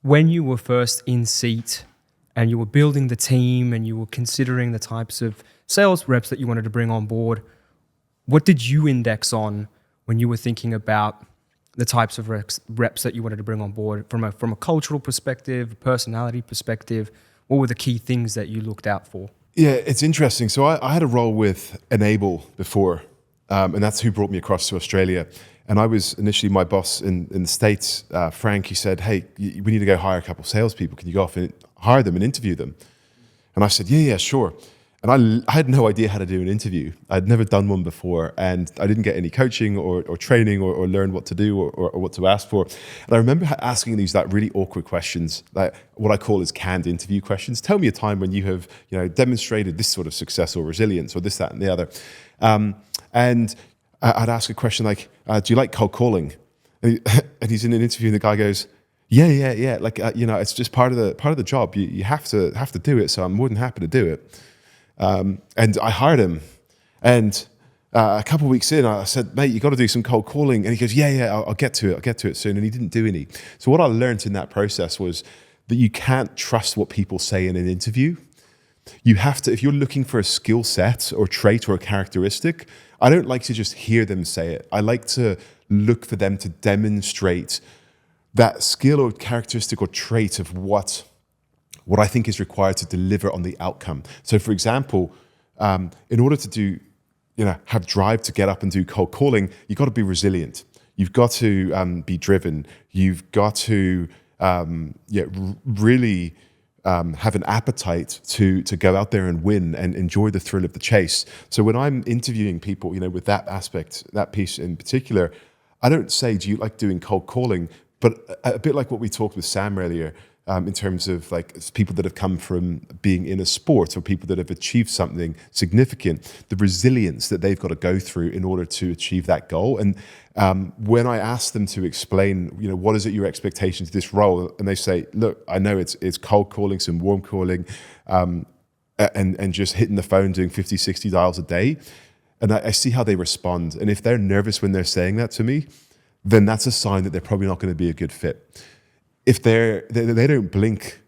when you were first in seat and you were building the team and you were considering the types of sales reps that you wanted to bring on board, what did you index on when you were thinking about the types of reps that you wanted to bring on board from a cultural perspective, personality perspective? What were the key things that you looked out for? Yeah, it's interesting. So I had a role with Enable before, and that's who brought me across to Australia. And I was initially my boss in the States, Frank. He said, "Hey, we need to go hire a couple of salespeople. Can you go off and hire them and interview them?" And I said, "Yeah, sure." And I had no idea how to do an interview. I'd never done one before, and I didn't get any coaching or training or learn what to do or what to ask for. And I remember asking these really awkward questions, like what I call is canned interview questions. Tell me a time when you have demonstrated this sort of success or resilience or this, that, and the other. And I'd ask a question like, "Do you like cold calling?" And he's in an interview, and the guy goes, "Yeah. Like it's just part of the job. You have to do it. So I'm more than happy to do it." And I hired him, and a couple of weeks in, I said, "Mate, you got to do some cold calling." And he goes, "Yeah, I'll get to it soon." And he didn't do any. So what I learned in that process was that you can't trust what people say in an interview. You have to, if you're looking for a skill set or trait or a characteristic, I don't like to just hear them say it. I like to look for them to demonstrate that skill or characteristic or trait of what I think is required to deliver on the outcome. So for example, in order to have drive to get up and do cold calling, you've got to be resilient. You've got to be driven. You've got to really have an appetite to go out there and win and enjoy the thrill of the chase. So when I'm interviewing people, with that aspect, that piece in particular, I don't say, "Do you like doing cold calling?" But a bit like what we talked with Sam earlier, in terms of like people that have come from being in a sport or people that have achieved something significant, the resilience that they've got to go through in order to achieve that goal. And when I ask them to explain, what is it your expectation to this role? And they say, "Look, I know it's cold calling, some warm calling, and just hitting the phone, doing 50, 60 dials a day." And I see how they respond. And if they're nervous when they're saying that to me, then that's a sign that they're probably not going to be a good fit. If they don't blink,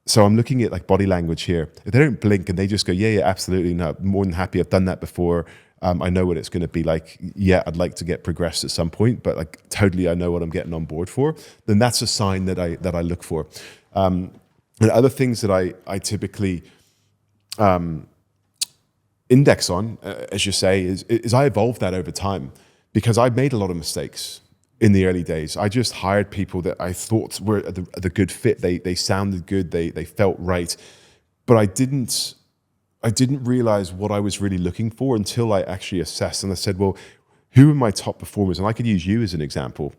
so I'm looking at like body language here. If they don't blink and they just go, yeah, absolutely, no, more than happy. I've done that before. I know what it's going to be like. Yeah, I'd like to get progressed at some point, but like totally, I know what I'm getting on board for. Then that's a sign that I look for. And other things that I typically index on, as you say, is I evolved that over time because I made a lot of mistakes. In the early days, I just hired people that I thought were the good fit. They sounded good. They felt right, but I didn't realize what I was really looking for until I actually assessed. And I said, "Well, who are my top performers?" And I could use you as an example.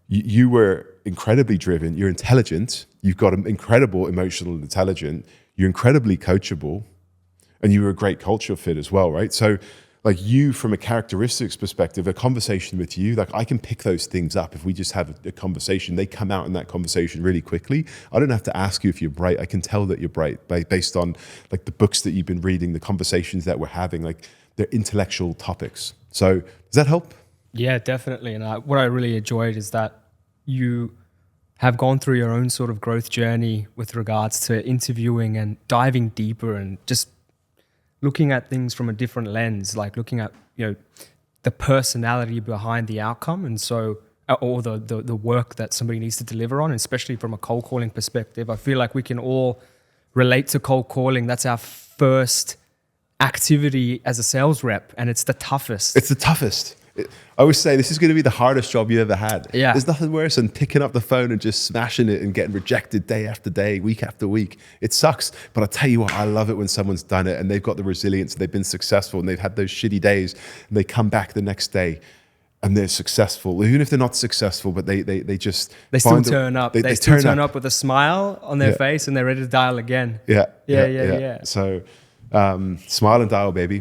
You were incredibly driven. You're intelligent. You've got an incredible emotional intelligence. You're incredibly coachable, and you were a great culture fit as well, right? So. Like you, from a characteristics perspective, a conversation with you, like I can pick those things up. If we just have a conversation, they come out in that conversation really quickly. I don't have to ask you if you're bright. I can tell that you're bright based on like the books that you've been reading, the conversations that we're having, like they're intellectual topics. So does that help? Yeah, definitely. And what I really enjoyed is that you have gone through your own sort of growth journey with regards to interviewing and diving deeper and just looking at things from a different lens, like looking at the personality behind the outcome, and so or the work that somebody needs to deliver on, especially from a cold calling perspective. I feel like we can all relate to cold calling. That's our first activity as a sales rep, and it's the toughest. It's the toughest. I always say this is going to be the hardest job you ever had. Yeah. There's nothing worse than picking up the phone and just smashing it and getting rejected day after day, week after week. It sucks. But I tell you what, I love it when someone's done it and they've got the resilience, they've been successful and they've had those shitty days and they come back the next day and they're successful. Even if they're not successful, but they still turn up. They still turn up with a smile on their face and they're ready to dial again. Yeah. So smile and dial, baby.